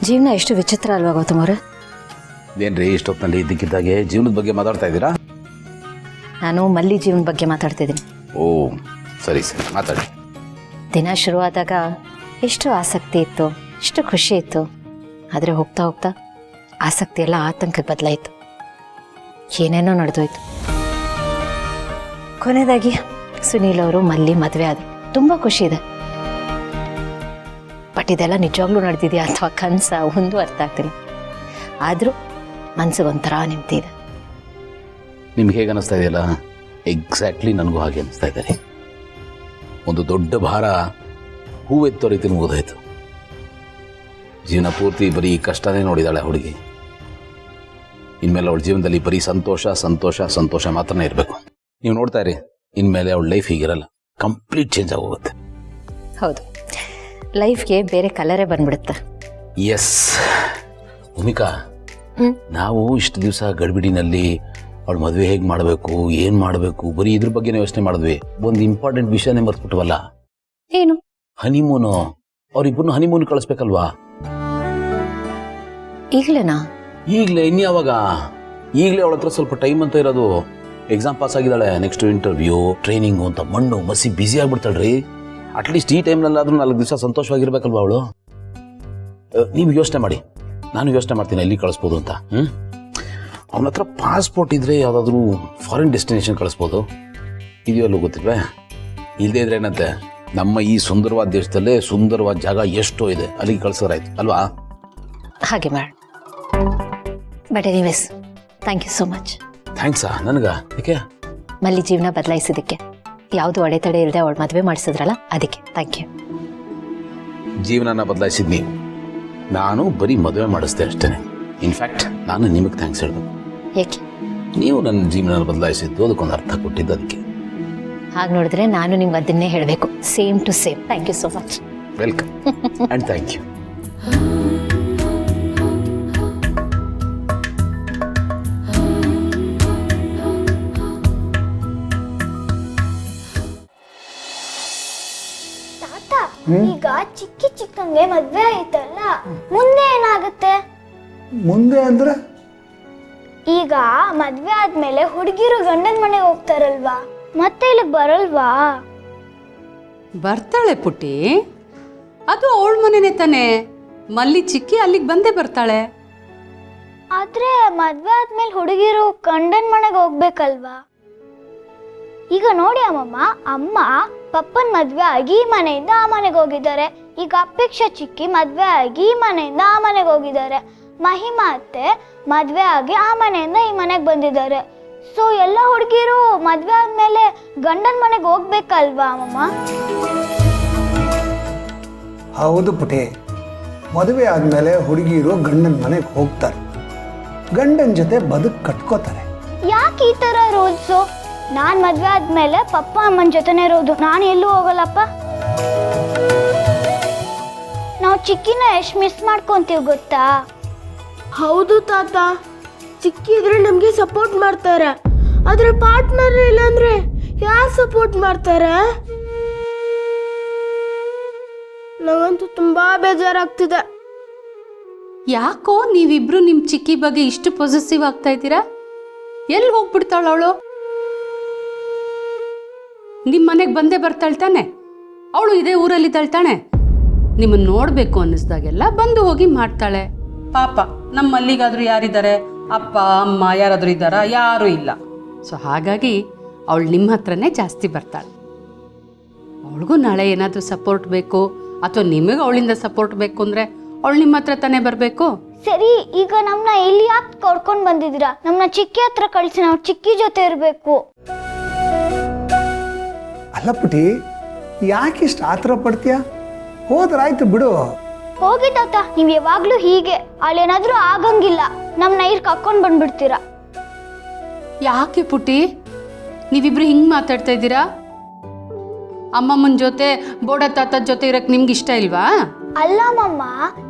ಜೀವನ ಎಷ್ಟು ವಿಚಿತ್ರ ಅಲ್ವಾ ಗೌತಮ್ ಅವರೇ? ಏನ್ರಿ ಇಷ್ಟೊತ್ತಿನಲ್ಲಿ ಇದ್ದಕ್ಕಿದ್ದಾಗೆ ಜೀವನದ ಬಗ್ಗೆ ಮಾತಾಡ್ತಾ ಇದ್ದೀರಾ? ನಾನು ಮಲ್ಲಿ ಜೀವನ ಬಗ್ಗೆ ಮಾತಾಡ್ತಿದ್ದೀನಿ. ಓ ಸರಿ ಸರಿ, ಮಾತಾಡಿ. ದಿನ ಶುರುವಾದಾಗ ಎಷ್ಟು ಆಸಕ್ತಿ ಇತ್ತು, ಎಷ್ಟು ಖುಷಿ ಇತ್ತು. ಆದರೆ ಹೋಗ್ತಾ ಹೋಗ್ತಾ ಆಸಕ್ತಿ ಎಲ್ಲ ಆತಂಕಕ್ಕೆ ಬದಲಾಯಿತು. ಏನೇನೋ ನಡೆದೋಯ್ತು. ಕೊನೆಯದಾಗಿ ಸುನೀಲ್ ಅವರು ಮಲ್ಲಿ ಮದುವೆ ಆದರು. ತುಂಬ ಖುಷಿ ಇದೆ. ಬಟ್ ಇದೆಲ್ಲ ನಿಜವಾಗ್ಲೂ ನಡೆದಿದೆಯಾ ಅಥವಾ ಕನಸ ಒಂದು ಅರ್ಥ ಆಗ್ತಿಲ್ಲ. ಆದರೂ ಮನಸ್ಸಿಗೆ ಒಂಥರ ನೆಮ್ಮದಿ ಇದೆ. ನಿಮ್ಗೆ ಹೇಗೆ ಅನ್ನಿಸ್ತಾ ಇದೆಯಲ್ಲ, ಎಕ್ಸಾಕ್ಟ್ಲಿ ನನಗೂ ಹಾಗೆ ಅನ್ನಿಸ್ತಾ ಇದ್ದಾರೆ. ಒಂದು ದೊಡ್ಡ ಭಾರ ಹೂವೆತ್ತೋ ರೀತಿ ಮುಗಿದೋಯ್ತು. ಜೀವನ ಪೂರ್ತಿ ಬರೀ ಕಷ್ಟನೇ ನೋಡಿದಾಳೆ ಹುಡುಗಿ. ಇನ್ಮೇಲೆ ಅವಳ ಜೀವನದಲ್ಲಿ ಬರೀ ಸಂತೋಷ ಸಂತೋಷ ಸಂತೋಷ ಮಾತ್ರನೇ ಇರಬೇಕು. ನೀವು ನೋಡ್ತಾ ಇರಿ, ಇನ್ಮೇಲೆ ಅವಳ ಲೈಫ್ ಹೀಗಿರಲ್ಲ, ಕಂಪ್ಲೀಟ್ ಚೇಂಜ್ ಆಗೋಗುತ್ತೆ. ಹೌದು, ಲೈಫ್ಗೆ ಬೇರೆ ಕಲರೇ ಬಂದ್ಬಿಡುತ್ತೆ. ಎಸ್ ಭೂಮಿಕಾ, ನಾವು ಇಷ್ಟು ದಿವಸ ಗಡಿಬಿಡಿನಲ್ಲಿ ಅವಳು ಮದುವೆ ಹೇಗೆ ಮಾಡಬೇಕು, ಏನು ಮಾಡಬೇಕು, ಬರೀ ಇದ್ರ ಬಗ್ಗೆನೇ ಯೋಚನೆ ಮಾಡಿದ್ವಿ. ಒಂದು ಇಂಪಾರ್ಟೆಂಟ್ ವಿಷಯನೇ ಮರ್ತ್ಬಿಟ್ವಲ್ಲ. ಏನು? ಹನಿಮೂನು. ಅವ್ರಿಬ್ಬರನ್ನು ಹನಿಮೂನ್ ಕಳಿಸ್ಬೇಕಲ್ವಾ? ಈಗಲೇನಾ? ಈಗಲೇ, ಇನ್ಯಾವಾಗ? ಈಗಲೇ ಅವಳ ಹತ್ರ ಸ್ವಲ್ಪ ಟೈಮ್ ಅಂತ ಇರೋದು. ಎಕ್ಸಾಮ್ ಪಾಸ್ ಆಗಿದ್ದಾಳೆ, ನೆಕ್ಸ್ಟ್ ಇಂಟರ್ವ್ಯೂ, ಟ್ರೈನಿಂಗು ಅಂತ ಮಣ್ಣು ಮಸಿ ಬ್ಯುಸಿ ಆಗ್ಬಿಡ್ತಾಳ್ರಿ. ಅಟ್ಲೀಸ್ಟ್ ಈ ಟೈಮ್ನಲ್ಲಾದ್ರೂ 4 ದಿವಸ ಸಂತೋಷವಾಗಿರ್ಬೇಕಲ್ವಾ ಅವಳು? ನೀವು ಯೋಚನೆ ಮಾಡಿ, ನಾನು ಯೋಚನೆ ಮಾಡ್ತೀನಿ ಎಲ್ಲಿ ಕಳಿಸ್ಬೋದು ಅಂತ. ಅವನ ಹತ್ರ ಪಾಸ್ಪೋರ್ಟ್ ಇದ್ರೆ ಯಾವುದಾದ್ರೂ ಫಾರಿನ್ ಡೆಸ್ಟಿನೇಷನ್ ಕಳಿಸ್ಬೋದು. ಇದೆಯಲ್ಲೂ ಗೊತ್ತಿಲ್ವೇ? ಇಲ್ಲದೇ ಇದ್ರೆ ಏನಂತೆ, ನಮ್ಮ ಈ ಸುಂದರವಾದ ದೇಶದಲ್ಲೇ ಸುಂದರವಾದ ಜಾಗ ಎಷ್ಟೋ ಇದೆ, ಅಲ್ಲಿಗೆ ಕಳ್ಸೋರಾಯ್ತು ಅಲ್ವಾ? ಹಾಗೆ ಮಾಡಿ. But anyways, thank you so much. ಥ್ಯಾಂಕ್ಸಾ? ನನಗ ಯಾಕೆ? ಮಲ್ಲಿ ಜೀವನ ಬದಲಾಯಿಸಿದ್ದಕ್ಕೆ, ಯಾವುದು ಅಡೆತಡೆ ಇಲ್ಲದೆ ಅವಳು ಮದುವೆ ಮಾಡಿಸಿದ್ರಲ್ಲ, ಅದಕ್ಕೆ ಥ್ಯಾಂಕ್ ಯು. ಜೀವನನ ಬದಲಾಯಿಸಿದ್ ನೀವು, ನಾನು ಬರೀ ಮದುವೆ ಮಾಡಿಸ್ದೆ ಅಷ್ಟೇ. ಇನ್ಫ್ಯಾಕ್ಟ್ ನಾನು ನಿಮಗೆ ಥ್ಯಾಂಕ್ಸ್ ಹೇಳ್ಬೇಕು. ಏಕೆ? ನೀವು ನನ್ನ ಜೀವನ ಬದಲಾಯಿಸಿದ್ದು, ಅದಕ್ಕೊಂದು ಅರ್ಥ ಕೊಟ್ಟಿದ್ದು, ಅದಕ್ಕೆ. ಹಾಗೆ ನೋಡಿದ್ರೆ ನಾನು ನಿಮ್ಗೆ ಅದನ್ನೇ ಹೇಳಬೇಕು. Same to same. Thank you so much. Welcome and thank you. ಈಗ ಚಿಕ್ಕಂಗೆ ಮದ್ವೆ ಆಯ್ತಲ್ಲ, ಮುಂದೆ ಏನಾಗುತ್ತೆ? ಮುಂದೆ ಅಂದ್ರೆ ಈಗ ಮದ್ವೆ ಆದ್ಮೇಲೆ ಹುಡುಗಿರು ಗಂಡನ ಮನೆಗೆ ಹೋಗ್ತಾರಲ್ವಾ, ಮತ್ತೆ ಇಲ್ಲಿಗೆ ಬರಲ್ವಾ? ಬರ್ತಾಳೆ ಪುಟ್ಟಿ, ಅದು ಅವಳ ಮನೆನೇ ತಾನೆ. ಮಲ್ಲಿ ಚಿಕ್ಕಿ ಅಲ್ಲಿಗೆ ಬಂದೇ ಬರ್ತಾಳೆ. ಆದ್ರೆ ಮದ್ವೆ ಆದ್ಮೇಲೆ ಹುಡುಗಿರು ಗಂಡನ ಮನೆಗೆ ಹೋಗ್ಬೇಕಲ್ವಾ? ಈಗ ನೋಡಿ ಅಮ್ಮಮ್ಮ, ಅಮ್ಮ ಪಪ್ಪನ್ ಮದ್ವೆ ಆಗಿ ಈ ಮನೆಯಿಂದ ಆ ಮನೆಗೆ ಹೋಗಿದ್ದಾರೆ. ಈಗ ಅಪೇಕ್ಷಾ ಚಿಕ್ಕಿ ಮದ್ವೆ ಆಗಿ ಈ ಮನೆಯಿಂದ ಆ ಮನೆಗೆ ಹೋಗಿದ್ದಾರೆ. ಮಹಿಮಾ ಅತ್ತೆ ಮದ್ವೆ ಆಗಿ ಆ ಮನೆಯಿಂದ ಈ ಮನೆಗೆ ಬಂದಿದ್ದಾರೆ. ಸೊ ಎಲ್ಲ ಹುಡುಗಿರು ಮದ್ವೆ ಆದ್ಮೇಲೆ ಗಂಡನ ಮನೆಗೆ ಹೋಗ್ಬೇಕಲ್ವಾ ಅಮ್ಮಮ್ಮ? ಹೌದು ಪುಟೆ, ಮದುವೆ ಆದಮೇಲೆ ಹುಡುಗಿರು ಗಂಡನ ಮನೆಗೆ ಹೋಗ್ತಾರೆ, ಗಂಡನ ಜೊತೆ ಬದುಕು ಕಟ್ಕೋತಾರೆ. ಯಾಕೆ ಈ ಥರ ರೂಲ್ಸು? ನಾನು ಮದ್ವೆ ಆದ್ಮೇಲೆ ಪಪ್ಪ ಅಮ್ಮನ ಜೊತೆನೇ ಇರೋದು, ನಾನು ಎಲ್ಲೂ ಹೋಗಲ್ಲಪ್ಪ. ನಾವು ಚಿಕ್ಕಿನ ಎಷ್ಟು ಮಿಸ್ ಮಾಡ್ಕೊಂತೀವಿ ಗೊತ್ತಾ? ಹೌದು ತಾತ, ಚಿಕ್ಕಿ ಇದ್ರೆ ನಮಗೆ ಸಪೋರ್ಟ್ ಮಾಡ್ತಾರೆ, ಆದ್ರೆ ಪಾರ್ಟ್ನರ್ ಇಲ್ಲಾಂದ್ರೆ ಯಾರು ಸಪೋರ್ಟ್ ಮಾಡ್ತಾರೆ? ನಂಗಂತೂ ತುಂಬಾ ಬೇಜಾರಾಗ್ತಿದೆ. ಯಾಕೋ ನೀವಿಬ್ರು ನಿಮ್ಮ ಚಿಕ್ಕಿ ಬಗ್ಗೆ ಇಷ್ಟು ಪೊಸೆಸಿವ್ ಆಗ್ತಾ ಇದ್ದೀರಾ? ಎಲ್ಲಿ ಹೋಗ್ಬಿಡ್ತಾಳ ಅವಳು? ನಿಮ್ಮ ಮನೆಗೆ ಬಂದೇ ಬರ್ತಾಳೆ ತಾನೆ, ಅವಳು ಇದೇ ಊರಲ್ಲಿದ್ದಾಳೆ ತಾನೆ. ನಿಮ್ಮನ್ನು ನೋಡಬೇಕು ಅನ್ನಿಸ್ದಾಗೆಲ್ಲ ಬಂದು ಹೋಗಿ ಮಾಡ್ತಾಳೆ. ಪಾಪ ನಮ್ಮ ಮಲ್ಲಿಗಾದ್ರೂ ಯಾರಿದ್ದಾರೆ? ಅಪ್ಪ ಅಮ್ಮ ಯಾರಾದರೂ ಇದ್ದಾರಾ? ಯಾರೂ ಇಲ್ಲ. ಸೊ ಹಾಗಾಗಿ ಅವಳು ನಿಮ್ಮ ಹತ್ರನೇ ಜಾಸ್ತಿ ಬರ್ತಾಳೆ. ಅವಳಿಗೂ ನಾಳೆ ಏನಾದರೂ ಸಪೋರ್ಟ್ ಬೇಕು ಅಥವಾ ನಿಮಗೆ ಅವಳಿಂದ ಸಪೋರ್ಟ್ ಬೇಕು ಅಂದರೆ ಅವಳು ನಿಮ್ಮ ಹತ್ರ ತಾನೇ ಬರಬೇಕು. ಸರಿ, ಈಗ ನಮ್ಮನ್ನ ಇಲ್ಲಿ ಯಾಕೆ ಕರ್ಕೊಂಡು ಬಂದಿದ್ದೀರಾ? ನಮ್ಮನ್ನ ಚಿಕ್ಕಿ ಹತ್ರ ಕಳಿಸಿ, ನಾವು ಚಿಕ್ಕಿ ಜೊತೆ ಇರಬೇಕು. ಅಲ್ಲ ಪುಟಿ, ಯಾಕೆ ಇಷ್ಟು ಆತರ ಪಡ್ತೀಯ? ಹೋದ್ರಾಯ್ತು ಬಿಡು. ಹೋಗಿ ತಾತ, ನೀವು ಯಾವಾಗ್ಲೂ ಹೀಗೆ. ಅಲ್ಲೇನಾದ್ರೂ ಆಗಂಗಿಲ್ಲ, ನಮ್ಮನ್ನ ಇಲ್ಲಿ ಕರ್ಕೊಂಡು ಬಂದ್ಬಿಡ್ತೀರಾ. ಯಾಕೆ ಪುಟಿ ನೀವಿಬ್ರು ಹಿಂಗೆ ಮಾತಾಡ್ತಾ ಇದ್ದೀರಾ? ಅಮ್ಮಮ್ಮನ ಜೊತೆ ಬೋಡ ತಾತದ ಜೊತೆ ಇರಕ್ಕೆ ನಿಮ್ಗೆ ಇಷ್ಟ ಇಲ್ವಾ? ಅಲ್ಲ ಮಮ್ಮ,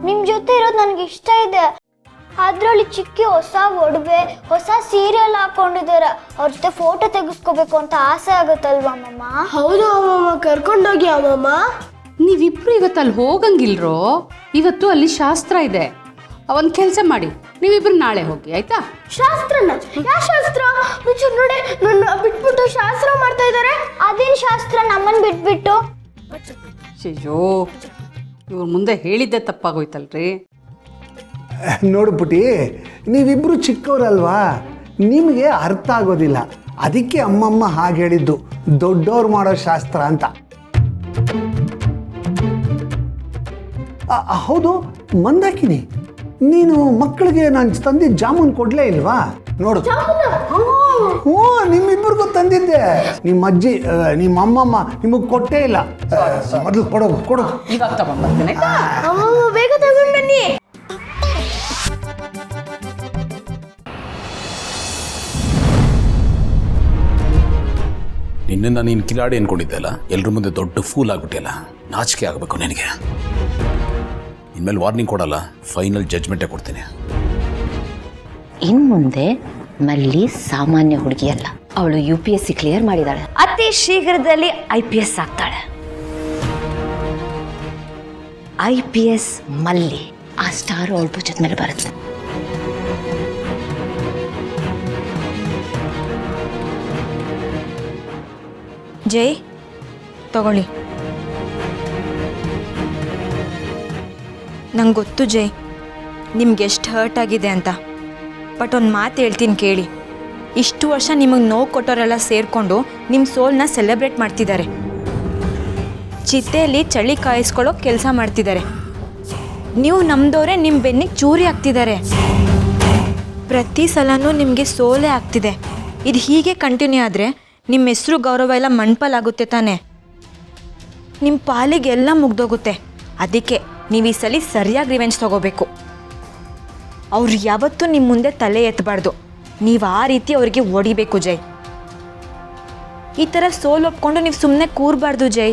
ನಿಮ್ ಜೊತೆ ಇರೋದು ನನಗೆ ಇಷ್ಟ ಇದೆ. ಅದ್ರಲ್ಲಿ ಚಿಕ್ಕಿ ಹೊಸ ಒಡವೆ, ಹೊಸ ಸೀರಿಯಲ್ ಹಾಕೊಂಡಿದ್ದಾರೆ. ಅವ್ರ ಜೊತೆ ಫೋಟೋ ತೆಗೆಸ್ಕೋಬೇಕು ಅಂತ ಆಸೆ ಆಗುತ್ತಲ್ವಾ ಮಮ್ಮ? ಹೌದು ಅಮ್ಮಮ್ಮ, ಕರ್ಕೊಂಡೋಗಿ ಅಮ್ಮಮ್ಮ. ನೀವಿಬ್ರು ಇವತ್ತು ಅಲ್ಲಿ ಹೋಗಂಗಿಲ್ರೋ. ಇವತ್ತು ಅಲ್ಲಿ ಶಾಸ್ತ್ರ ಇದೆ. ಒಂದು ಕೆಲಸ ಮಾಡಿ, ನೀವಿಬ್ರು ನಾಳೆ ಹೋಗಿ ಆಯ್ತಾ? ಶಾಸ್ತ್ರನ? ಯಾವ ಶಾಸ್ತ್ರ? ಮುಚ್ಚು ನೋಡಿ, ನನ್ನ ಬಿಟ್ಬಿಟ್ಟು ಶಾಸ್ತ್ರ ಮಾಡ್ತಾ ಇದ್ದಾರೆ. ಅದೇನ್ ಶಾಸ್ತ್ರ ನಮ್ಮನ್ ಬಿಟ್ಬಿಟ್ಟು? ಅಯ್ಯೋ, ಇವ್ರ ಮುಂದೆ ಹೇಳಿದ್ದೆ ತಪ್ಪಾಗೋಯ್ತಲ್ರಿ. ನೋಡು ಪುಟಿ, ನೀವಿಬ್ಬರು ಚಿಕ್ಕವರಲ್ವಾ, ನಿಮಗೆ ಅರ್ಥ ಆಗೋದಿಲ್ಲ. ಅದಕ್ಕೆ ಅಮ್ಮಮ್ಮ ಹಾಗೆ ಹೇಳಿದ್ದು, ದೊಡ್ಡವ್ರು ಮಾಡೋ ಶಾಸ್ತ್ರ ಅಂತ. ಹೌದು ಮಂದಾಕಿನಿ, ನೀನು ಮಕ್ಕಳಿಗೆ ನಾನು ತಂದಿದ್ದ ಜಾಮೂನ್ ಕೊಡ್ಲೇ ಇಲ್ವಾ? ನೋಡು, ಹ್ಞೂ ನಿಮ್ಮಿಬ್ಬರಿಗೂ ತಂದಿದ್ದೆ. ನಿಮ್ಮ ಅಜ್ಜಿ ನಿಮ್ಮ ಅಮ್ಮಮ್ಮ ನಿಮಗೆ ಕೊಟ್ಟೇ ಇಲ್ಲ. ಮೊದಲು ಕೊಡು. ಇವಾಗ ತಗೊಂಡ್ಬರ್ತೇನೆ. ಬೇಗ ತಗೊಂಡು ಬನ್ನಿ. ನಿನ್ನ ನೀನು ಕಿಲಾಡಿ ಅನ್ಕೊಂಡಿದ್ದೆಲ್ಲ, ಎಲ್ರ ಮುಂದೆ ದೊಡ್ಡ ಫೂಲ್ ಆಗ್ಬಿಟ್ಟಿಲ್ಲ. ನಾಚಿಕೆ ಆಗಬೇಕು ನಿನಗೆ. ಇನ್ಮೇಲೆ ವಾರ್ನಿಂಗ್ ಕೊಡಲ್ಲ, ಫೈನಲ್ ಜಡ್ಜ್ಮೆಂಟೇ ಕೊಡ್ತೀನಿ. ಇನ್ ಮುಂದೆ ಮಲ್ಲಿ ಸಾಮಾನ್ಯ ಹುಡುಗಿ ಅಲ್ಲ, ಅವಳು UPSC ಕ್ಲಿಯರ್ ಮಾಡಿದಾಳೆ. ಅತಿ ಶೀಘ್ರದಲ್ಲಿ IPS ಆಗ್ತಾಳೆ. IPS ಮಲ್ಲಿ, ಆ ಸ್ಟಾರ್ ಅವಳ ಭುಜದ ಮೇಲೆ ಬರುತ್ತೆ. ಜೈ ತಗೊಳ್ಳಿ. ನಂಗೆ ಗೊತ್ತು ಜೈ, ನಿಮ್ಗೆ ಎಷ್ಟು ಹರ್ಟ್ ಆಗಿದೆ ಅಂತ. ಬಟ್ ಒಂದು ಮಾತು ಹೇಳ್ತೀನಿ ಕೇಳಿ. ಇಷ್ಟು ವರ್ಷ ನಿಮಗೆ ನೋವು ಕೊಟ್ಟವರೆಲ್ಲ ಸೇರಿಕೊಂಡು ನಿಮ್ಮ ಸೋಲ್ನ ಸೆಲೆಬ್ರೇಟ್ ಮಾಡ್ತಿದ್ದಾರೆ. ಚಿತೆಯಲ್ಲಿ ಚಳಿ ಕಾಯಿಸ್ಕೊಳ್ಳೋ ಕೆಲಸ ಮಾಡ್ತಿದ್ದಾರೆ. ನೀವು ನಮ್ಮದವರೇ ನಿಮ್ಮ ಬೆನ್ನಿಗೆ ಚೂರಿ ಆಗ್ತಿದ್ದಾರೆ. ಪ್ರತಿ ಸಲನೂ ನಿಮಗೆ ಸೋಲೇ ಆಗ್ತಿದೆ. ಇದು ಹೀಗೆ ಕಂಟಿನ್ಯೂ ಆದರೆ ನಿಮ್ಮ ಹೆಸರು ಗೌರವ ಎಲ್ಲ ಮಣ್ಪಲಾಗುತ್ತೆ ತಾನೆ. ನಿಮ್ಮ ಪಾಲಿಗೆ ಎಲ್ಲ ಮುಗ್ದೋಗುತ್ತೆ. ಅದಕ್ಕೆ ನೀವು ಈ ಸಲ ಸರಿಯಾಗಿ ರಿವೆಂಜ್ ತಗೋಬೇಕು. ಅವ್ರು ಯಾವತ್ತೂ ನಿಮ್ಮ ಮುಂದೆ ತಲೆ ಎತ್ತಬಾರ್ದು. ನೀವು ಆ ರೀತಿ ಅವರಿಗೆ ಹೊಡಿಬೇಕು ಜೈ. ಈ ಥರ ಸೋಲು ಒಪ್ಕೊಂಡು ನೀವು ಸುಮ್ಮನೆ ಕೂರಬಾರ್ದು ಜೈ.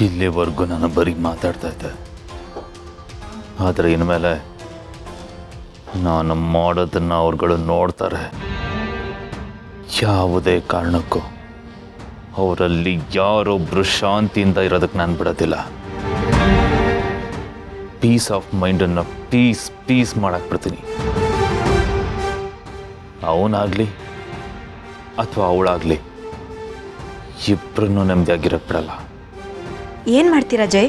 ಇಲ್ಲಿವರೆಗೂ ನಾನು ಬರೀ ಮಾತಾಡ್ತಾ ಇದ್ದೆ, ಆದರೆ ಇನ್ಮೇಲೆ ನಾನು ಮಾಡೋದನ್ನು ಅವ್ರುಗಳು ನೋಡ್ತಾರೆ. ಯಾವುದೇ ಕಾರಣಕ್ಕೂ ಅವರಲ್ಲಿ ಯಾರೊಬ್ಬರು ಶಾಂತಿಯಿಂದ ಇರೋದಕ್ಕೆ ನಾನು ಬಿಡೋದಿಲ್ಲ. ಪೀಸ್ ಆಫ್ ಮೈಂಡನ್ನು ಪೀಸ್ ಮಾಡಕ್ಕೆ ಬಿಡ್ತೀನಿ. ಅವನಾಗಲಿ ಅಥವಾ ಅವಳಾಗಲಿ ಇಬ್ಬರನ್ನೂ ನೆಮ್ಮದಿಯಾಗಿರಕ್ಕೆ ಬಿಡಲ್ಲ. ಏನು ಮಾಡ್ತೀರಾ ಜೈ?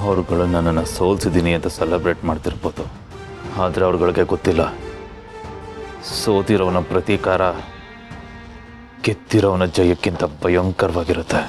ಅವ್ರುಗಳು ನನ್ನನ್ನು ಸೋಲ್ಸಿದ್ದೀನಿ ಅಂತ ಸೆಲೆಬ್ರೇಟ್ ಮಾಡ್ತಿರ್ಬೋದು, ಆದರೆ ಅವ್ರುಗಳಿಗೆ ಗೊತ್ತಿಲ್ಲ ಸೋತಿರೋವನ ಪ್ರತೀಕಾರ ಗೆದ್ದಿರೋವನ ಜಯಕ್ಕಿಂತ ಭಯಂಕರವಾಗಿರುತ್ತೆ.